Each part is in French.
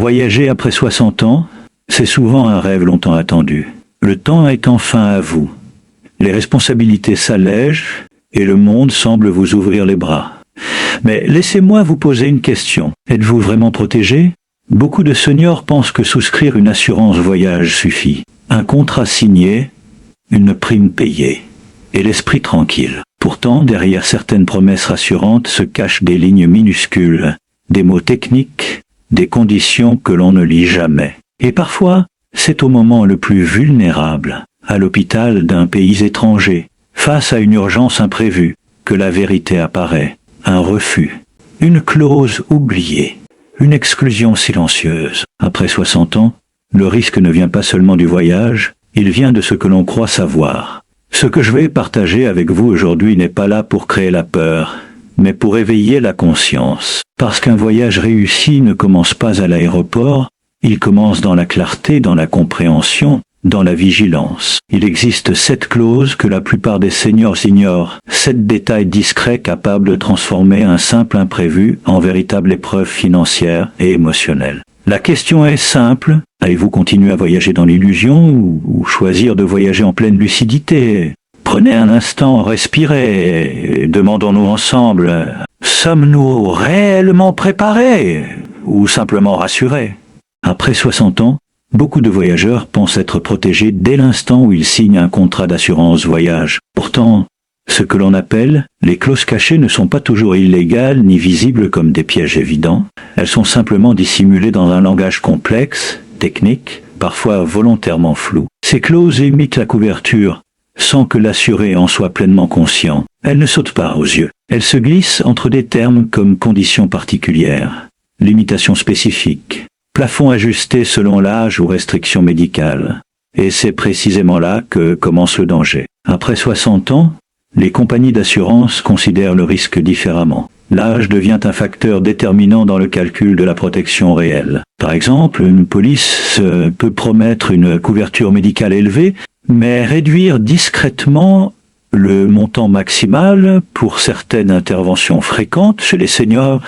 Voyager après 60 ans, c'est souvent un rêve longtemps attendu. Le temps est enfin à vous. Les responsabilités s'allègent et le monde semble vous ouvrir les bras. Mais laissez-moi vous poser une question. Êtes-vous vraiment protégé? Beaucoup de seniors pensent que souscrire une assurance voyage suffit. Un contrat signé, une prime payée, et l'esprit tranquille. Pourtant, derrière certaines promesses rassurantes se cachent des lignes minuscules, des mots techniques, des conditions que l'on ne lit jamais. Et parfois, c'est au moment le plus vulnérable, à l'hôpital d'un pays étranger, face à une urgence imprévue, que la vérité apparaît. Un refus, une clause oubliée, une exclusion silencieuse. Après 60 ans, le risque ne vient pas seulement du voyage, il vient de ce que l'on croit savoir. Ce que je vais partager avec vous aujourd'hui n'est pas là pour créer la peur, mais pour éveiller la conscience. Parce qu'un voyage réussi ne commence pas à l'aéroport, il commence dans la clarté, dans la compréhension, dans la vigilance. Il existe 7 clauses que la plupart des seniors ignorent, 7 détails discrets capables de transformer un simple imprévu en véritable épreuve financière et émotionnelle. La question est simple, allez-vous continuer à voyager dans l'illusion ou choisir de voyager en pleine lucidité? Prenez un instant, respirez, et demandons-nous ensemble, sommes-nous réellement préparés ou simplement rassurés? Après 60 ans, beaucoup de voyageurs pensent être protégés dès l'instant où ils signent un contrat d'assurance voyage. Pourtant, ce que l'on appelle les clauses cachées ne sont pas toujours illégales ni visibles comme des pièges évidents. Elles sont simplement dissimulées dans un langage complexe, technique, parfois volontairement flou. Ces clauses imitent la couverture sans que l'assuré en soit pleinement conscient. Elles ne sautent pas aux yeux. Elles se glissent entre des termes comme conditions particulières, limitations spécifiques, plafond ajusté selon l'âge ou restrictions médicales. Et c'est précisément là que commence le danger. Après 60 ans, les compagnies d'assurance considèrent le risque différemment. L'âge devient un facteur déterminant dans le calcul de la protection réelle. Par exemple, une police peut promettre une couverture médicale élevée, mais réduire discrètement le montant maximal pour certaines interventions fréquentes chez les seniors.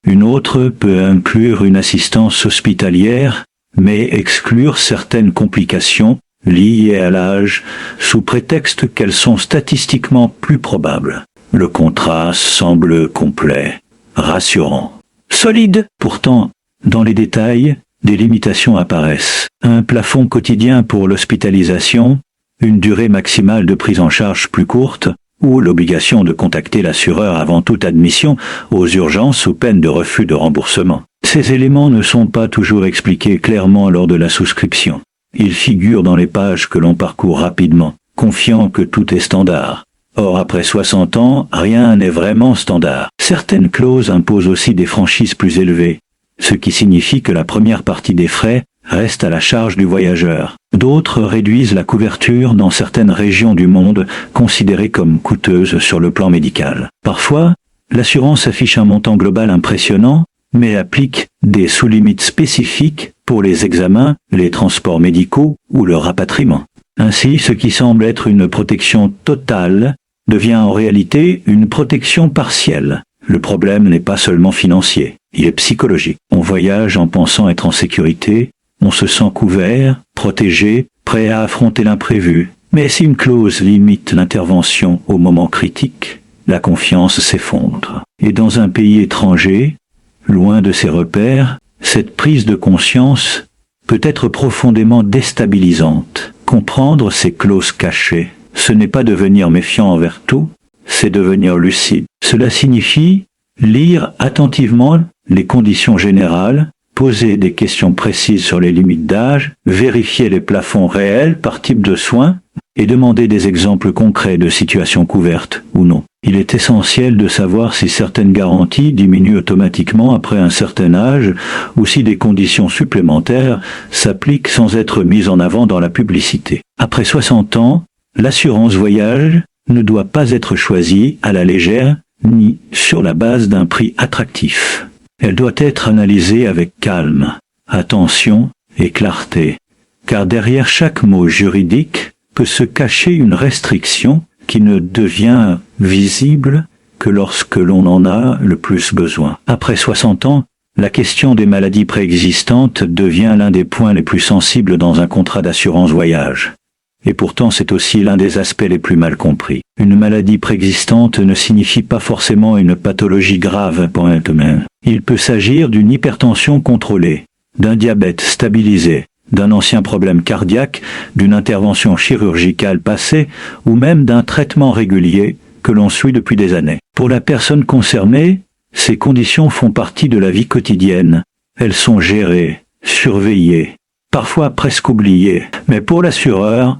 Une autre peut inclure une assistance hospitalière, mais exclure certaines complications liées à l'âge, sous prétexte qu'elles sont statistiquement plus probables. Le contrat semble complet, rassurant, solide. Pourtant, dans les détails, des limitations apparaissent. Un plafond quotidien pour l'hospitalisation, une durée maximale de prise en charge plus courte, ou l'obligation de contacter l'assureur avant toute admission aux urgences sous peine de refus de remboursement. Ces éléments ne sont pas toujours expliqués clairement lors de la souscription. Ils figurent dans les pages que l'on parcourt rapidement, confiant que tout est standard. Or, après 60 ans, rien n'est vraiment standard. Certaines clauses imposent aussi des franchises plus élevées, ce qui signifie que la première partie des frais reste à la charge du voyageur. D'autres réduisent la couverture dans certaines régions du monde considérées comme coûteuses sur le plan médical. Parfois, l'assurance affiche un montant global impressionnant, mais applique des sous-limites spécifiques pour les examens, les transports médicaux ou le rapatriement. Ainsi, ce qui semble être une protection totale devient en réalité une protection partielle. Le problème n'est pas seulement financier, il est psychologique. On voyage en pensant être en sécurité, on se sent couvert, protégé, prêt à affronter l'imprévu. Mais si une clause limite l'intervention au moment critique, la confiance s'effondre. Et dans un pays étranger, loin de ses repères, cette prise de conscience peut être profondément déstabilisante. Comprendre ces clauses cachées, ce n'est pas devenir méfiant envers tout, c'est devenir lucide. Cela signifie lire attentivement les conditions générales, poser des questions précises sur les limites d'âge, vérifier les plafonds réels par type de soins et demander des exemples concrets de situations couvertes ou non. Il est essentiel de savoir si certaines garanties diminuent automatiquement après un certain âge ou si des conditions supplémentaires s'appliquent sans être mises en avant dans la publicité. Après 60 ans, l'assurance voyage ne doit pas être choisie à la légère ni sur la base d'un prix attractif. Elle doit être analysée avec calme, attention et clarté, car derrière chaque mot juridique peut se cacher une restriction qui ne devient visible que lorsque l'on en a le plus besoin. Après 60 ans, La question des maladies préexistantes devient l'un des points les plus sensibles dans un contrat d'assurance voyage. Et pourtant c'est aussi l'un des aspects les plus mal compris. Une maladie préexistante ne signifie pas forcément une pathologie grave pour un humain. Il peut s'agir d'une hypertension contrôlée, d'un diabète stabilisé, d'un ancien problème cardiaque, d'une intervention chirurgicale passée ou même d'un traitement régulier que l'on suit depuis des années. Pour la personne concernée, ces conditions font partie de la vie quotidienne. Elles sont gérées, surveillées, parfois presque oubliées. Mais pour l'assureur,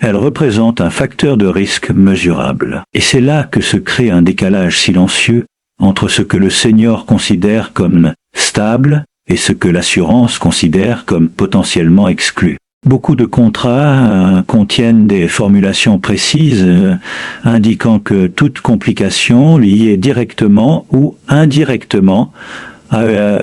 elles représentent un facteur de risque mesurable. Et c'est là que se crée un décalage silencieux entre ce que le senior considère comme stable et ce que l'assurance considère comme potentiellement exclu. Beaucoup de contrats contiennent des formulations précises indiquant que toute complication liée directement ou indirectement à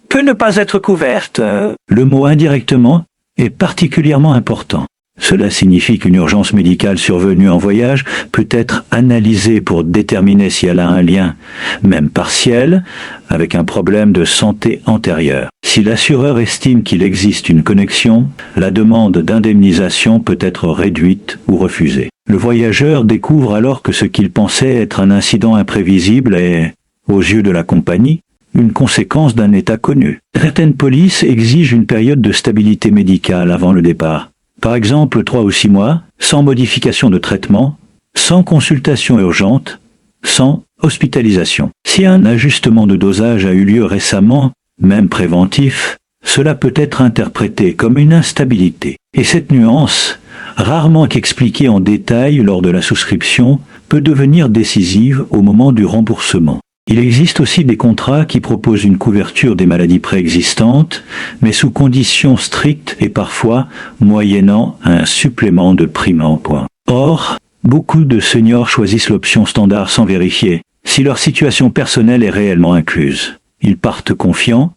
peut ne pas être couverte. Le mot indirectement est particulièrement important. Cela signifie qu'une urgence médicale survenue en voyage peut être analysée pour déterminer si elle a un lien, même partiel, avec un problème de santé antérieur. Si l'assureur estime qu'il existe une connexion, la demande d'indemnisation peut être réduite ou refusée. Le voyageur découvre alors que ce qu'il pensait être un incident imprévisible est, aux yeux de la compagnie, une conséquence d'un état connu. Certaines polices exigent une période de stabilité médicale avant le départ. Par exemple, 3 ou 6 mois, sans modification de traitement, sans consultation urgente, sans hospitalisation. Si un ajustement de dosage a eu lieu récemment, même préventif, cela peut être interprété comme une instabilité. Et cette nuance, rarement expliquée en détail lors de la souscription, peut devenir décisive au moment du remboursement. Il existe aussi des contrats qui proposent une couverture des maladies préexistantes, mais sous conditions strictes et parfois moyennant un supplément de prime emploi. Or, beaucoup de seniors choisissent l'option standard sans vérifier si leur situation personnelle est réellement incluse. Ils partent confiants,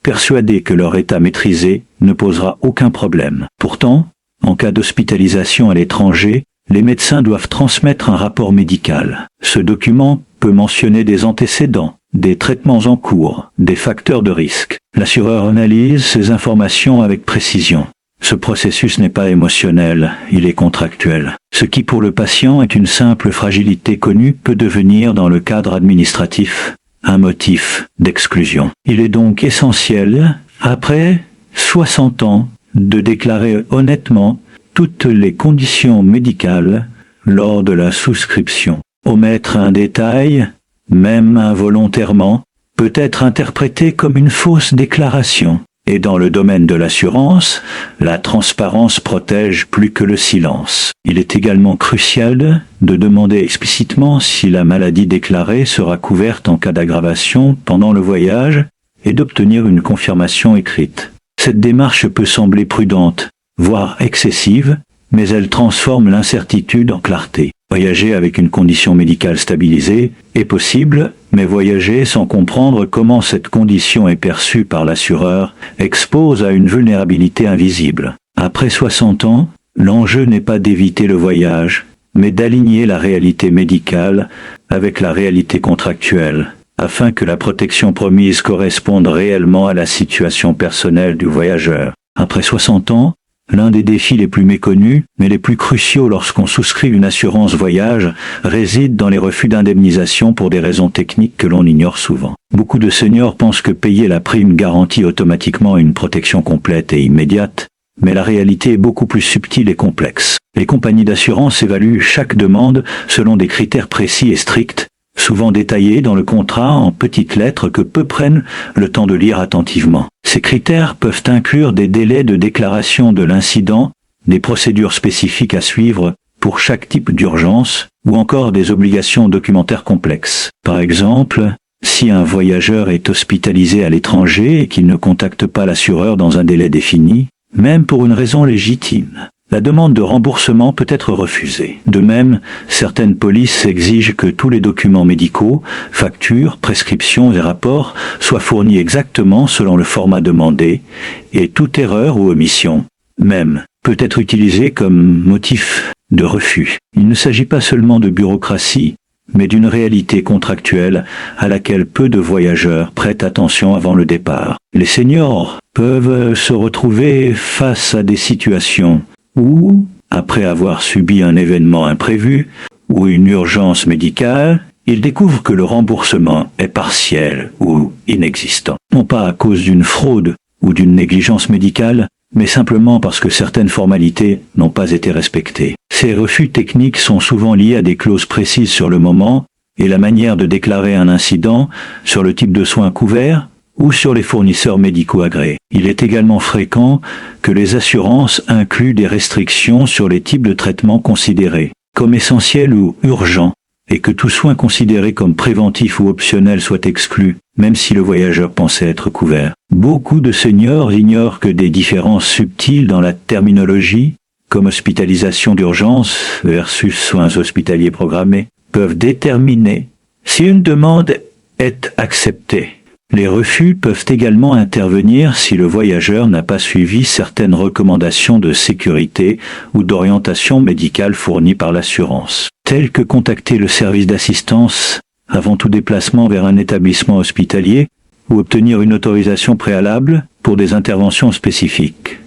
persuadés que leur état maîtrisé ne posera aucun problème. Pourtant, en cas d'hospitalisation à l'étranger, les médecins doivent transmettre un rapport médical. Ce document peut mentionner des antécédents, des traitements en cours, des facteurs de risque. L'assureur analyse ces informations avec précision. Ce processus n'est pas émotionnel, il est contractuel. Ce qui pour le patient est une simple fragilité connue peut devenir, dans le cadre administratif, un motif d'exclusion. Il est donc essentiel, après 60 ans, de déclarer honnêtement toutes les conditions médicales lors de la souscription. Omettre un détail, même involontairement, peut être interprété comme une fausse déclaration. Et dans le domaine de l'assurance, la transparence protège plus que le silence. Il est également crucial de demander explicitement si la maladie déclarée sera couverte en cas d'aggravation pendant le voyage et d'obtenir une confirmation écrite. Cette démarche peut sembler prudente, voire excessive, mais elle transforme l'incertitude en clarté. Voyager avec une condition médicale stabilisée est possible, mais voyager sans comprendre comment cette condition est perçue par l'assureur expose à une vulnérabilité invisible. Après 60 ans, l'enjeu n'est pas d'éviter le voyage, mais d'aligner la réalité médicale avec la réalité contractuelle, afin que la protection promise corresponde réellement à la situation personnelle du voyageur. Après 60 ans, l'un des défis les plus méconnus, mais les plus cruciaux lorsqu'on souscrit une assurance voyage, réside dans les refus d'indemnisation pour des raisons techniques que l'on ignore souvent. Beaucoup de seniors pensent que payer la prime garantit automatiquement une protection complète et immédiate, mais la réalité est beaucoup plus subtile et complexe. Les compagnies d'assurance évaluent chaque demande selon des critères précis et stricts, souvent détaillés dans le contrat en petites lettres que peu prennent le temps de lire attentivement. Ces critères peuvent inclure des délais de déclaration de l'incident, des procédures spécifiques à suivre pour chaque type d'urgence, ou encore des obligations documentaires complexes. Par exemple, si un voyageur est hospitalisé à l'étranger et qu'il ne contacte pas l'assureur dans un délai défini, même pour une raison légitime, la demande de remboursement peut être refusée. De même, certaines polices exigent que tous les documents médicaux, factures, prescriptions et rapports soient fournis exactement selon le format demandé, et toute erreur ou omission, même, peut être utilisée comme motif de refus. Il ne s'agit pas seulement de bureaucratie, mais d'une réalité contractuelle à laquelle peu de voyageurs prêtent attention avant le départ. Les seniors peuvent se retrouver face à des situations où, après avoir subi un événement imprévu ou une urgence médicale, ils découvrent que le remboursement est partiel ou inexistant. Non pas à cause d'une fraude ou d'une négligence médicale, mais simplement parce que certaines formalités n'ont pas été respectées. Ces refus techniques sont souvent liés à des clauses précises sur le moment et la manière de déclarer un incident, sur le type de soins couverts ou sur les fournisseurs médicaux agréés. Il est également fréquent que les assurances incluent des restrictions sur les types de traitements considérés comme essentiels ou urgents, et que tout soin considéré comme préventif ou optionnel soit exclu, même si le voyageur pensait être couvert. Beaucoup de seniors ignorent que des différences subtiles dans la terminologie, comme hospitalisation d'urgence versus soins hospitaliers programmés, peuvent déterminer si une demande est acceptée. Les refus peuvent également intervenir si le voyageur n'a pas suivi certaines recommandations de sécurité ou d'orientation médicale fournies par l'assurance, telles que contacter le service d'assistance avant tout déplacement vers un établissement hospitalier ou obtenir une autorisation préalable pour des interventions spécifiques.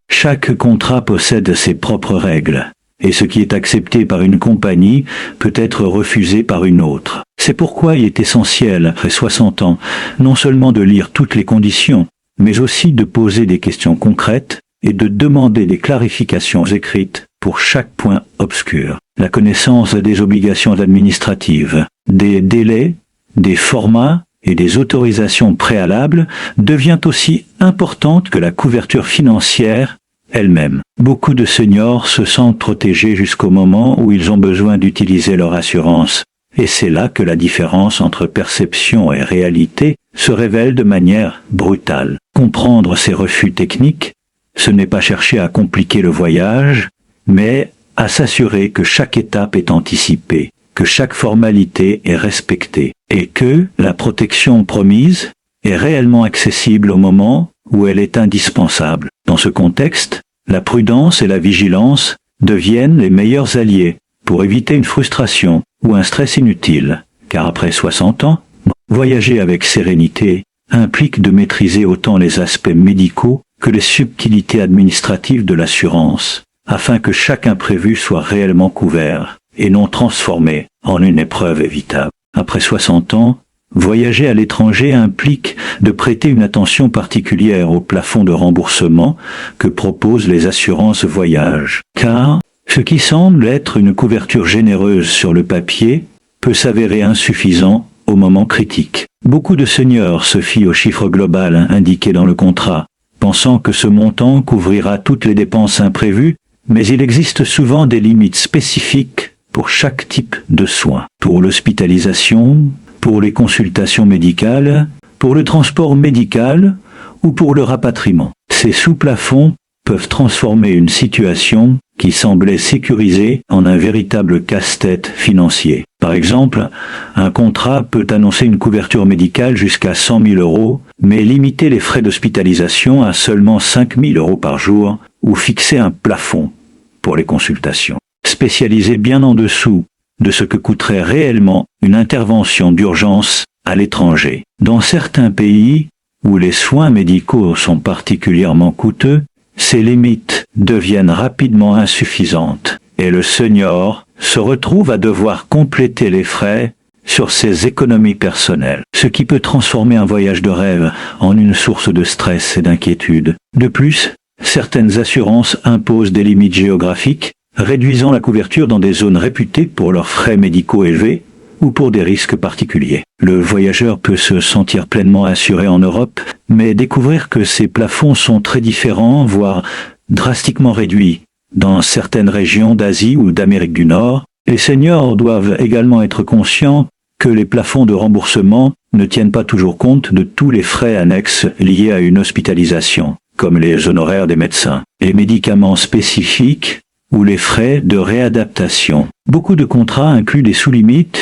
Chaque contrat possède ses propres règles, et ce qui est accepté par une compagnie peut être refusé par une autre. C'est pourquoi il est essentiel, après 60 ans, non seulement de lire toutes les conditions, mais aussi de poser des questions concrètes et de demander des clarifications écrites pour chaque point obscur. La connaissance des obligations administratives, des délais, des formats et des autorisations préalables devient aussi importante que la couverture financière elle-même. Beaucoup de seniors se sentent protégés jusqu'au moment où ils ont besoin d'utiliser leur assurance. Et c'est là que la différence entre perception et réalité se révèle de manière brutale. Comprendre ces refus techniques, ce n'est pas chercher à compliquer le voyage, mais à s'assurer que chaque étape est anticipée, que chaque formalité est respectée, et que la protection promise est réellement accessible au moment où elle est indispensable. Dans ce contexte, la prudence et la vigilance deviennent les meilleurs alliés pour éviter une frustration ou un stress inutile, car après 60 ans, voyager avec sérénité implique de maîtriser autant les aspects médicaux que les subtilités administratives de l'assurance, afin que chaque imprévu soit réellement couvert et non transformé en une épreuve évitable. Après 60 ans, voyager à l'étranger implique de prêter une attention particulière au plafond de remboursement que proposent les assurances voyage, car ce qui semble être une couverture généreuse sur le papier peut s'avérer insuffisant au moment critique. Beaucoup de seniors se fient au chiffre global indiqué dans le contrat, pensant que ce montant couvrira toutes les dépenses imprévues, mais il existe souvent des limites spécifiques pour chaque type de soins. Pour l'hospitalisation, pour les consultations médicales, pour le transport médical ou pour le rapatriement. Ces sous-plafonds peuvent transformer une situation qui semblait sécurisée en un véritable casse-tête financier. Par exemple, un contrat peut annoncer une couverture médicale jusqu'à 100 000 €, mais limiter les frais d'hospitalisation à seulement 5 000 € par jour ou fixer un plafond pour les consultations, spécialisé bien en dessous de ce que coûterait réellement une intervention d'urgence à l'étranger. Dans certains pays où les soins médicaux sont particulièrement coûteux, ces limites deviennent rapidement insuffisantes et le senior se retrouve à devoir compléter les frais sur ses économies personnelles, ce qui peut transformer un voyage de rêve en une source de stress et d'inquiétude. De plus, certaines assurances imposent des limites géographiques, réduisant la couverture dans des zones réputées pour leurs frais médicaux élevés ou pour des risques particuliers. Le voyageur peut se sentir pleinement assuré en Europe, mais découvrir que ces plafonds sont très différents, voire drastiquement réduits, dans certaines régions d'Asie ou d'Amérique du Nord. Les seniors doivent également être conscients que les plafonds de remboursement ne tiennent pas toujours compte de tous les frais annexes liés à une hospitalisation, comme les honoraires des médecins, les médicaments spécifiques ou les frais de réadaptation. Beaucoup de contrats incluent des sous-limites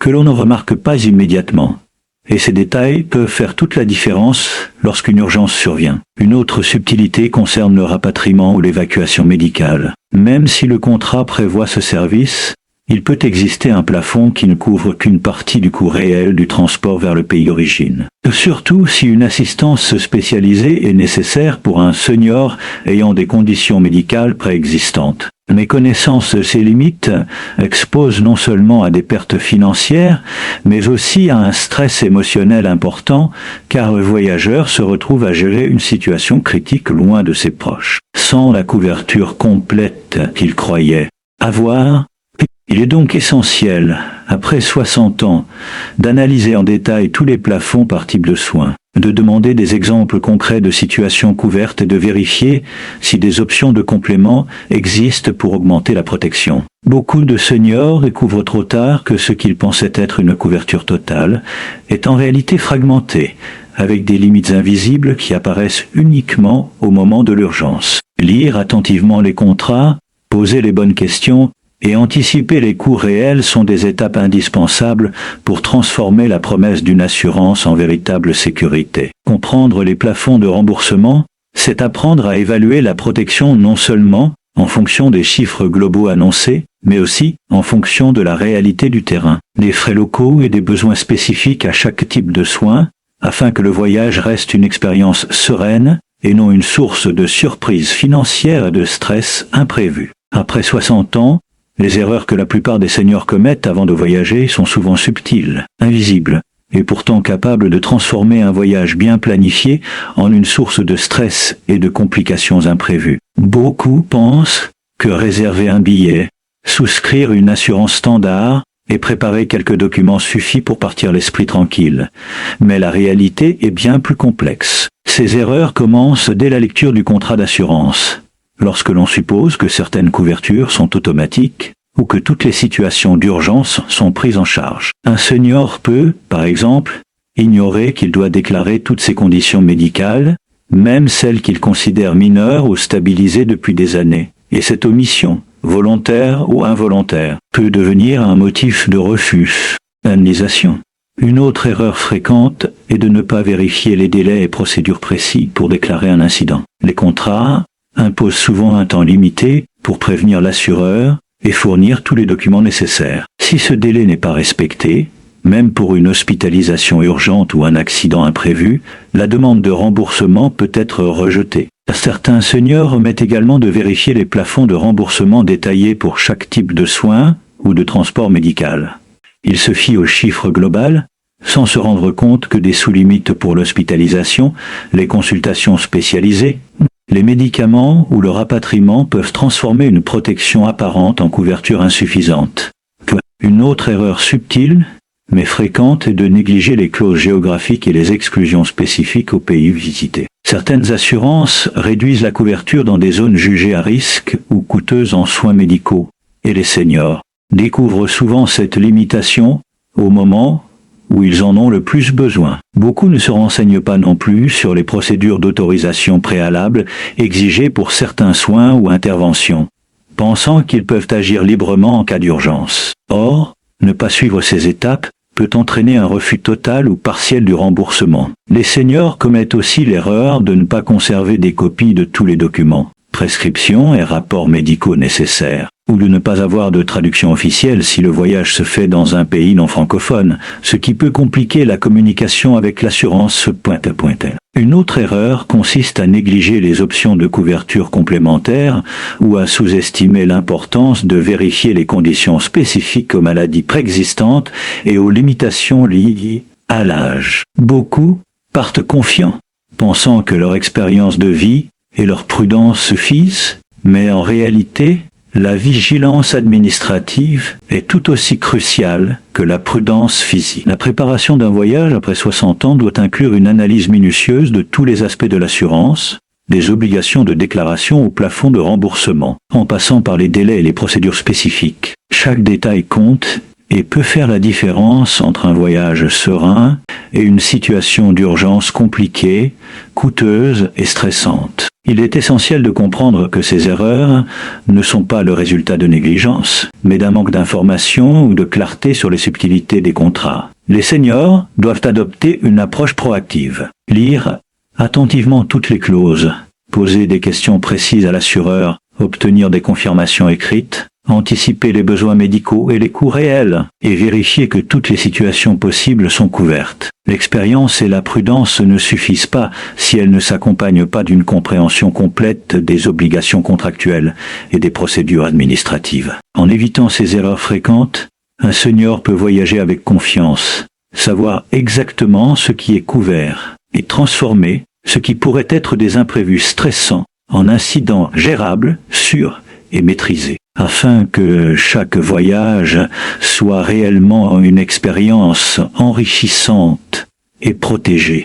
que l'on ne remarque pas immédiatement. Et ces détails peuvent faire toute la différence lorsqu'une urgence survient. Une autre subtilité concerne le rapatriement ou l'évacuation médicale. Même si le contrat prévoit ce service, il peut exister un plafond qui ne couvre qu'une partie du coût réel du transport vers le pays d'origine. Surtout si une assistance spécialisée est nécessaire pour un senior ayant des conditions médicales préexistantes. Méconnaissance de ces limites expose non seulement à des pertes financières, mais aussi à un stress émotionnel important, car le voyageur se retrouve à gérer une situation critique loin de ses proches, sans la couverture complète qu'il croyait avoir. Il est donc essentiel, après 60 ans, d'analyser en détail tous les plafonds par type de soins, de demander des exemples concrets de situations couvertes et de vérifier si des options de complément existent pour augmenter la protection. Beaucoup de seniors découvrent trop tard que ce qu'ils pensaient être une couverture totale est en réalité fragmenté, avec des limites invisibles qui apparaissent uniquement au moment de l'urgence. Lire attentivement les contrats, poser les bonnes questions et anticiper les coûts réels sont des étapes indispensables pour transformer la promesse d'une assurance en véritable sécurité. Comprendre les plafonds de remboursement, c'est apprendre à évaluer la protection non seulement en fonction des chiffres globaux annoncés, mais aussi en fonction de la réalité du terrain, des frais locaux et des besoins spécifiques à chaque type de soins, afin que le voyage reste une expérience sereine et non une source de surprises financières et de stress imprévus. Après 60 ans, les erreurs que la plupart des seniors commettent avant de voyager sont souvent subtiles, invisibles, et pourtant capables de transformer un voyage bien planifié en une source de stress et de complications imprévues. Beaucoup pensent que réserver un billet, souscrire une assurance standard et préparer quelques documents suffit pour partir l'esprit tranquille. Mais la réalité est bien plus complexe. Ces erreurs commencent dès la lecture du contrat d'assurance. Lorsque l'on suppose que certaines couvertures sont automatiques ou que toutes les situations d'urgence sont prises en charge. Un senior peut, par exemple, ignorer qu'il doit déclarer toutes ses conditions médicales, même celles qu'il considère mineures ou stabilisées depuis des années. Et cette omission, volontaire ou involontaire, peut devenir un motif de refus, indemnisation. Une autre erreur fréquente est de ne pas vérifier les délais et procédures précis pour déclarer un incident. Les contrats impose souvent un temps limité pour prévenir l'assureur et fournir tous les documents nécessaires. Si ce délai n'est pas respecté, même pour une hospitalisation urgente ou un accident imprévu, la demande de remboursement peut être rejetée. Certains seniors omettent également de vérifier les plafonds de remboursement détaillés pour chaque type de soins ou de transport médical. Ils se fient au chiffre global, sans se rendre compte que des sous-limites pour l'hospitalisation, les consultations spécialisées, les médicaments ou le rapatriement peuvent transformer une protection apparente en couverture insuffisante. Une autre erreur subtile, mais fréquente, est de négliger les clauses géographiques et les exclusions spécifiques au pays visité. Certaines assurances réduisent la couverture dans des zones jugées à risque ou coûteuses en soins médicaux, et les seniors découvrent souvent cette limitation au moment où ils en ont le plus besoin. Beaucoup ne se renseignent pas non plus sur les procédures d'autorisation préalable exigées pour certains soins ou interventions, pensant qu'ils peuvent agir librement en cas d'urgence. Or, ne pas suivre ces étapes peut entraîner un refus total ou partiel du remboursement. Les seniors commettent aussi l'erreur de ne pas conserver des copies de tous les documents, prescriptions et rapports médicaux nécessaires, ou de ne pas avoir de traduction officielle si le voyage se fait dans un pays non francophone, ce qui peut compliquer la communication avec l'assurance. Une autre erreur consiste à négliger les options de couverture complémentaires ou à sous-estimer l'importance de vérifier les conditions spécifiques aux maladies préexistantes et aux limitations liées à l'âge. Beaucoup partent confiants, pensant que leur expérience de vie et leur prudence suffisent, mais en réalité, la vigilance administrative est tout aussi cruciale que la prudence physique. La préparation d'un voyage après 60 ans doit inclure une analyse minutieuse de tous les aspects de l'assurance, des obligations de déclaration au plafond de remboursement, en passant par les délais et les procédures spécifiques. Chaque détail compte et peut faire la différence entre un voyage serein et une situation d'urgence compliquée, coûteuse et stressante. Il est essentiel de comprendre que ces erreurs ne sont pas le résultat de négligence, mais d'un manque d'information ou de clarté sur les subtilités des contrats. Les seniors doivent adopter une approche proactive, lire attentivement toutes les clauses, poser des questions précises à l'assureur, obtenir des confirmations écrites, anticiper les besoins médicaux et les coûts réels, et vérifier que toutes les situations possibles sont couvertes. L'expérience et la prudence ne suffisent pas si elles ne s'accompagnent pas d'une compréhension complète des obligations contractuelles et des procédures administratives. En évitant ces erreurs fréquentes, un senior peut voyager avec confiance, savoir exactement ce qui est couvert et transformer ce qui pourrait être des imprévus stressants en incidents gérables, sûrs et maîtrisés, afin que chaque voyage soit réellement une expérience enrichissante et protégée.